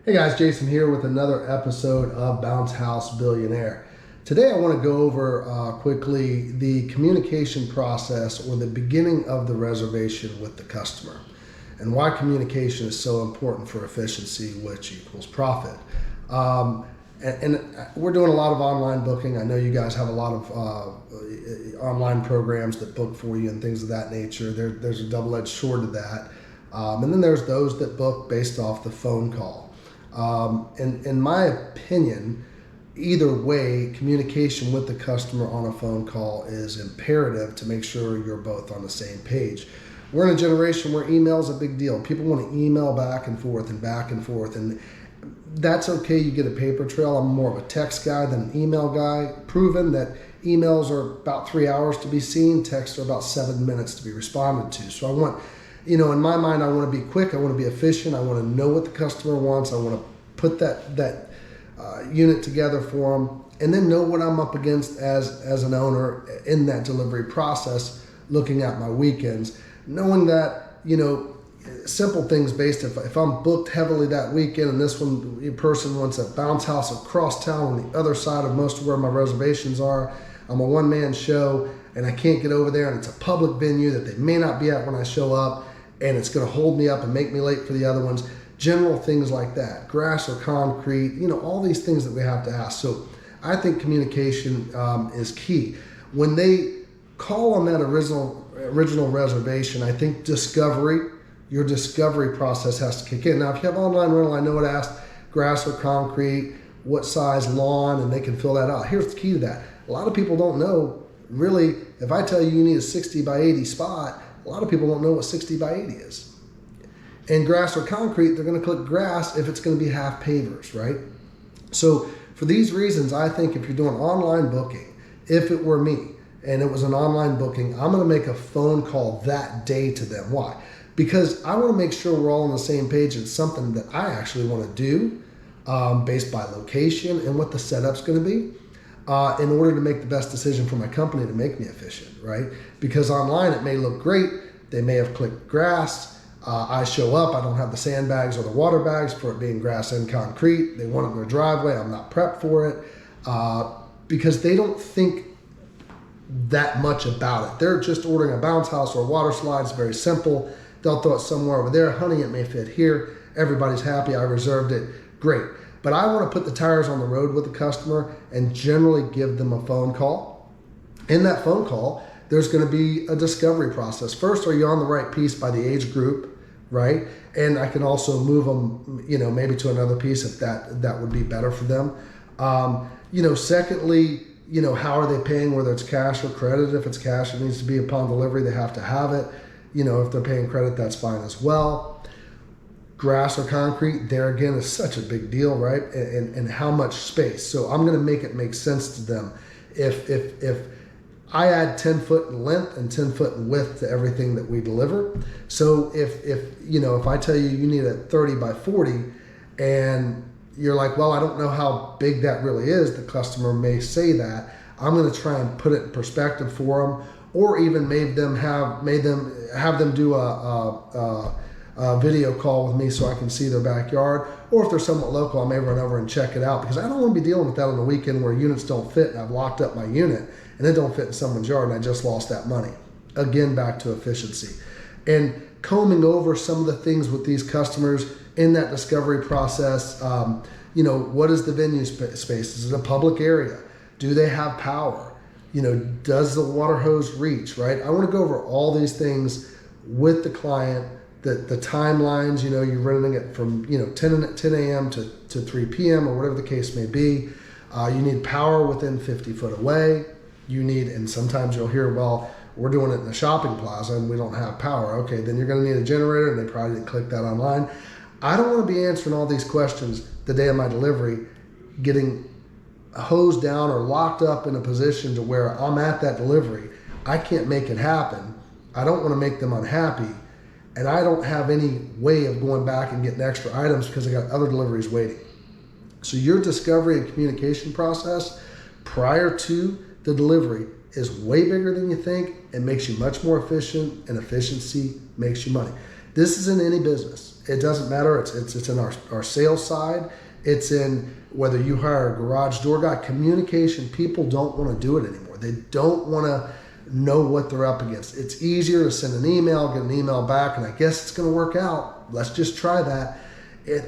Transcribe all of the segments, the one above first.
Hey guys, Jason here with another episode of Bounce House Billionaire. Today I want to go over quickly the communication process or the beginning of the reservation with the customer and why communication is so important for efficiency, which equals profit. And we're doing a lot of online booking. I know you guys have a lot of online programs that book for you and things of that nature. There's a double-edged sword to that. And then there's those that book based off the phone call. In my opinion, either way, communication with the customer on a phone call is imperative to make sure you're both on the same page. We're in a generation where email is a big deal. People want to email back and forth, and that's okay. You get a paper trail. I'm more of a text guy than an email guy. Proven that emails are about 3 hours to be seen. Texts are about 7 minutes to be responded to. So I want, in my mind, I want to be quick. I want to be efficient. I want to know what the customer wants. I want to put that unit together for them, and then know what I'm up against as an owner in that delivery process, looking at my weekends, knowing that, simple things based, if I'm booked heavily that weekend and this person wants a bounce house across town on the other side of most of where my reservations are, I'm a one-man show and I can't get over there and it's a public venue that they may not be at when I show up and it's going to hold me up and make me late for the other ones. General things like that, grass or concrete, all these things that we have to ask. So I think communication is key. When they call on that original reservation, I think your discovery process has to kick in. Now, if you have online rental, I know what to ask, grass or concrete, what size lawn, and they can fill that out. Here's the key to that. A lot of people don't know, really, if I tell you need a 60 by 80 spot, a lot of people don't know what 60 by 80 is. And grass or concrete, they're going to click grass if it's going to be half pavers, right? So for these reasons, I think if you're doing online booking, if it were me and it was an online booking, I'm going to make a phone call that day to them. Why? Because I want to make sure we're all on the same page. It's something that I actually want to do based by location and what the setup's going to be in order to make the best decision for my company to make me efficient, right? Because online it may look great. They may have clicked grass. I show up, I don't have the sandbags or the water bags for it being grass and concrete. They want it in their driveway. I'm not prepped for it because they don't think that much about it. They're just ordering a bounce house or a water slide. It's very simple. They'll throw it somewhere over there. Honey, it may fit here. Everybody's happy. I reserved it. Great. But I want to put the tires on the road with the customer and generally give them a phone call. In that phone call, there's going to be a discovery process. First, are you on the right piece by the age group? Right? And I can also move them, maybe to another piece if that would be better for them. Secondly, how are they paying, whether it's cash or credit? If it's cash, it needs to be upon delivery. They have to have it. If they're paying credit, that's fine as well. Grass or concrete, there again is such a big deal, right? And how much space. So I'm going to make it make sense to them. If I add 10 foot in length and 10 foot in width to everything that we deliver. So if I tell you need a 30 by 40 and you're like, well, I don't know how big that really is, the customer may say that. I'm going to try and put it in perspective for them, or even have them do a video call with me so I can see their backyard. Or if they're somewhat local, I may run over and check it out because I don't want to be dealing with that on the weekend where units don't fit and I've locked up my unit and it don't fit in someone's yard and I just lost that money. Again, back to efficiency. And combing over some of the things with these customers in that discovery process. What is the venue space? Is it a public area? Do they have power? Does the water hose reach, right? I want to go over all these things with the client, the timelines, you're running it from 10 a.m. to 3 p.m. or whatever the case may be. You need power within 50 foot away. And sometimes you'll hear, well, we're doing it in a shopping plaza and we don't have power. Okay, then you're going to need a generator, and they probably didn't click that online. I don't want to be answering all these questions the day of my delivery, getting hosed down or locked up in a position to where I'm at that delivery. I can't make it happen. I don't want to make them unhappy. And I don't have any way of going back and getting extra items because I got other deliveries waiting. So your discovery and communication process prior to the delivery is way bigger than you think and makes you much more efficient, and efficiency makes you money. This is in any business. It doesn't matter. It's in our sales side. It's in whether you hire a garage door guy. Communication, people don't want to do it anymore. They don't want to know what they're up against. It's easier to send an email, get an email back, and I guess it's going to work out. Let's just try that.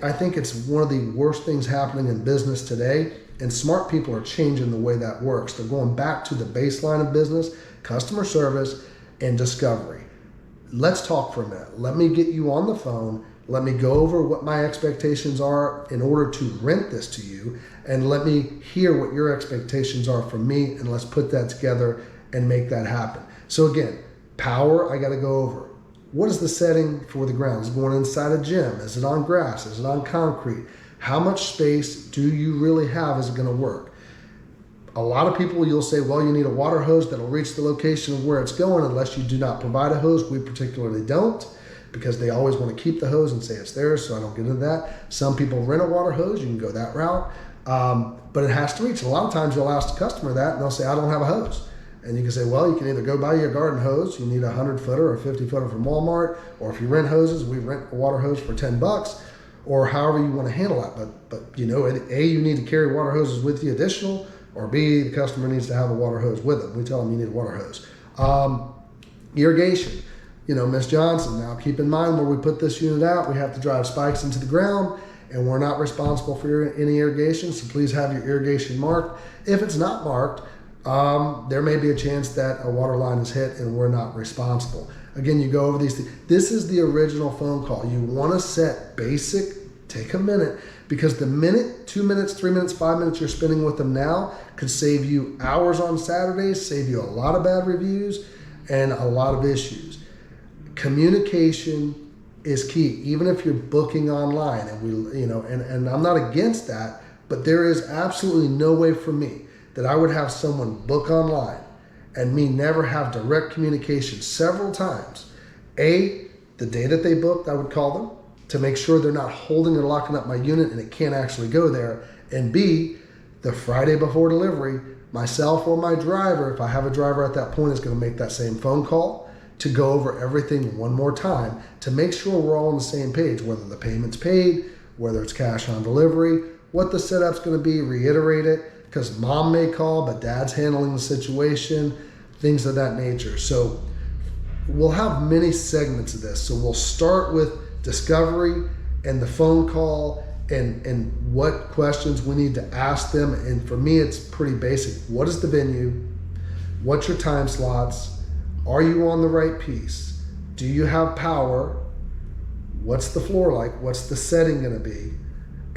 I think it's one of the worst things happening in business today, and smart people are changing the way that works. They're going back to the baseline of business, customer service, and discovery. Let's talk for a minute. Let me get you on the phone. Let me go over what my expectations are in order to rent this to you, and let me hear what your expectations are from me, and let's put that together and make that happen. So again, power, I got to go over. What is the setting for the ground? Is it going inside a gym? Is it on grass? Is it on concrete? How much space do you really have? Is it going to work? A lot of people, you'll say, well, you need a water hose that'll reach the location of where it's going unless you do not provide a hose. We particularly don't, because they always want to keep the hose and say it's theirs, so I don't get into that. Some people rent a water hose. You can go that route, but it has to reach. A lot of times you'll ask the customer that, and they'll say, I don't have a hose. And you can say, well, you can either go buy you a garden hose. You need a 100-footer or a 50-footer from Walmart, or if you rent hoses, we rent a water hose for $10, or however you want to handle that. But you know, A, you need to carry water hoses with you additional, or B, the customer needs to have a water hose with them. We tell them you need a water hose. Irrigation. You know, Miss Johnson, now keep in mind where we put this unit out, we have to drive spikes into the ground, and we're not responsible for any irrigation, so please have your irrigation marked. If it's not marked, there may be a chance that a water line is hit and we're not responsible. Again, you go over these things. This is the original phone call. You want to set basic, take a minute, because the minute, 2 minutes, 3 minutes, 5 minutes you're spending with them now could save you hours on Saturdays, save you a lot of bad reviews and a lot of issues. Communication is key, even if you're booking online, and I'm not against that, but there is absolutely no way for me that I would have someone book online and me never have direct communication several times. A, the day that they booked, I would call them to make sure they're not holding or locking up my unit and it can't actually go there. And B, the Friday before delivery, myself or my driver, if I have a driver at that point, is going to make that same phone call to go over everything one more time to make sure we're all on the same page, whether the payment's paid, whether it's cash on delivery, what the setup's going to be, reiterate it, because mom may call, but dad's handling the situation, things of that nature. So we'll have many segments of this. So we'll start with discovery and the phone call and what questions we need to ask them. And for me, it's pretty basic. What is the venue? What's your time slots? Are you on the right piece? Do you have power? What's the floor like? What's the setting going to be?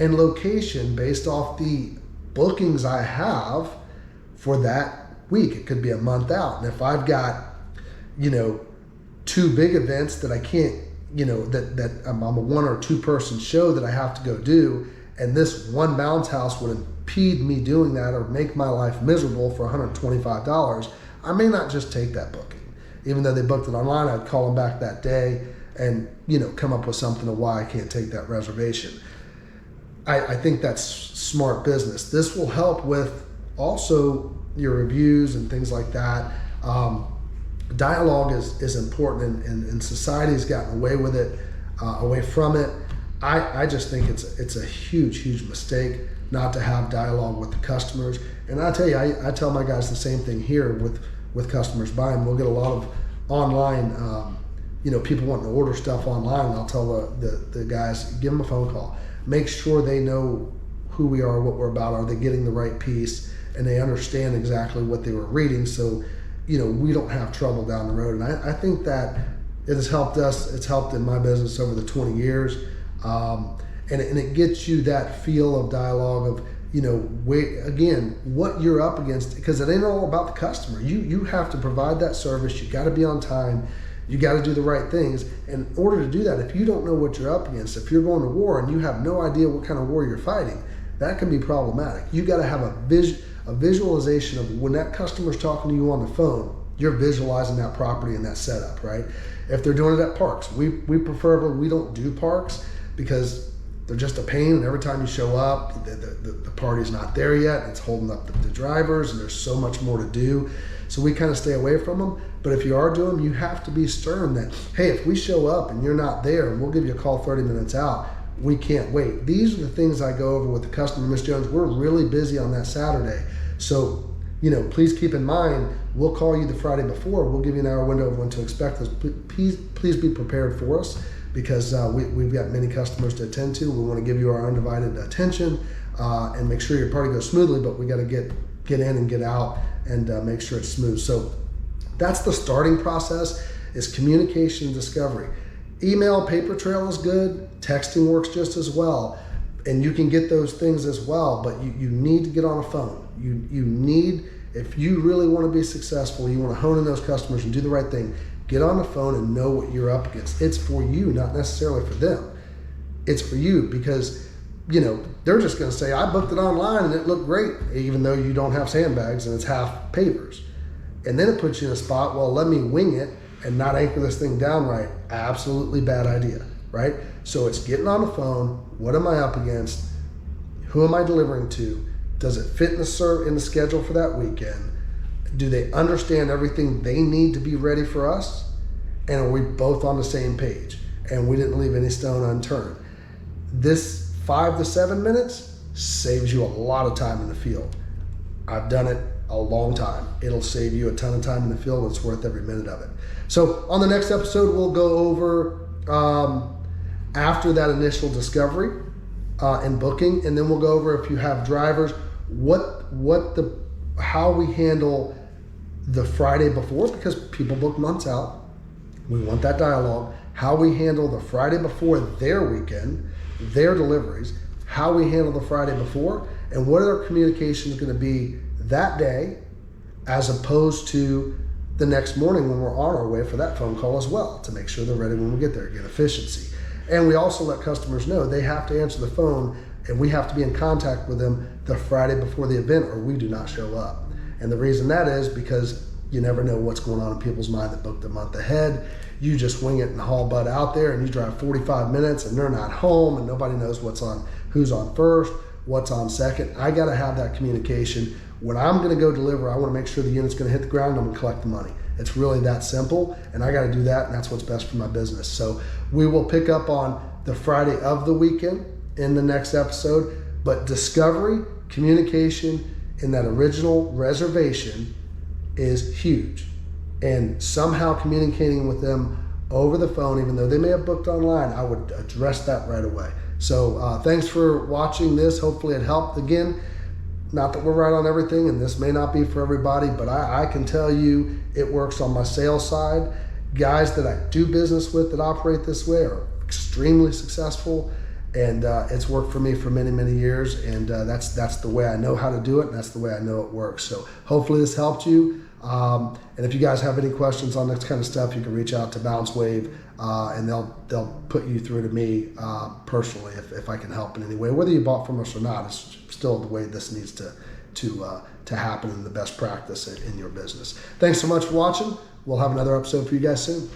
And location based off the bookings I have for that week. It could be a month out. And if I've got, 2 big events that I can't, that I'm a 1 or 2 person show that I have to go do, and this one bounce house would impede me doing that or make my life miserable for $125, I may not just take that booking. Even though they booked it online, I'd call them back that day and, come up with something of why I can't take that reservation. I think that's smart business. This will help with also your reviews and things like that. Dialogue is important, and society has gotten away with it, away from it. I just think it's a huge mistake not to have dialogue with the customers. And I tell you, I tell my guys the same thing here with customers buying. We'll get a lot of online, people wanting to order stuff online. And I'll tell the guys, give them a phone call. Make sure they know who we are, what we're about. Are they getting the right piece? And they understand exactly what they were reading, so we don't have trouble down the road. And I think that it has helped us. It's helped in my business over the 20 years. And it gets you that feel of dialogue of, what you're up against, because it ain't all about the customer. You have to provide that service. You got to be on time. You got to do the right things. And in order to do that, if you don't know what you're up against, if you're going to war and you have no idea what kind of war you're fighting, that can be problematic. You got to have a visualization of when that customer's talking to you on the phone, you're visualizing that property and that setup, right? If they're doing it at parks, we preferably, we don't do parks because they're just a pain, and every time you show up, the party's not there yet. It's holding up the drivers, and there's so much more to do. So we kind of stay away from them. But if you are doing them, you have to be stern that, hey, if we show up and you're not there, we'll give you a call 30 minutes out. We can't wait. These are the things I go over with the customer. Miss Jones, we're really busy on that Saturday. So, please keep in mind, we'll call you the Friday before. We'll give you an hour window of when to expect us. Please be prepared for us, because we've got many customers to attend to. We want to give you our undivided attention and make sure your party goes smoothly, but we got to get in and get out and make sure it's smooth. So that's the starting process, is communication and discovery. Email, paper trail is good. Texting works just as well. And you can get those things as well, but you need to get on a phone. You need, if you really want to be successful, you want to hone in those customers and do the right thing, get on the phone and know what you're up against. It's for you, not necessarily for them. It's for you, because they're just going to say, I booked it online and it looked great, even though you don't have sandbags and it's half pavers. And then it puts you in a spot, well, let me wing it and not anchor this thing down right. Absolutely bad idea, right? So it's getting on the phone. What am I up against? Who am I delivering to? Does it fit in the schedule for that weekend? Do they understand everything they need to be ready for us? And are we both on the same page? And we didn't leave any stone unturned. This 5 to 7 minutes saves you a lot of time in the field. I've done it a long time. It'll save you a ton of time in the field, and it's worth every minute of it. So on the next episode, we'll go over after that initial discovery and booking, and then we'll go over, if you have drivers, how we handle the Friday before, because people book months out. We want that dialogue. How we handle the Friday before their weekend, their deliveries, how we handle the Friday before, and what our communication is going to be that day, as opposed to the next morning when we're on our way for that phone call as well, to make sure they're ready when we get there, get efficiency. And we also let customers know they have to answer the phone, and we have to be in contact with them the Friday before the event, or we do not show up. And the reason that is because you never know what's going on in people's mind that booked a month ahead. You just wing it and haul butt out there, and you drive 45 minutes and they're not home, and nobody knows who's on first, what's on second. I got to have that communication. When I'm going to go deliver, I want to make sure the unit's going to hit the ground and I'm going to collect the money. It's really that simple, and I got to do that, and that's what's best for my business. So we will pick up on the Friday of the weekend in the next episode, but discovery, communication, in that original reservation is huge. And somehow communicating with them over the phone, even though they may have booked online, I would address that right away. So thanks for watching this. Hopefully it helped. Again, not that we're right on everything, and this may not be for everybody, but I can tell you it works on my sales side. Guys that I do business with that operate this way are extremely successful, and it's worked for me for many, many years, and that's the way I know how to do it, and that's the way I know it works. So hopefully this helped you. And if you guys have any questions on this kind of stuff, you can reach out to BounceWave, and they'll put you through to me personally if I can help in any way. Whether you bought from us or not, it's still the way this needs to happen, and the best practice in your business. Thanks so much for watching. We'll have another episode for you guys soon.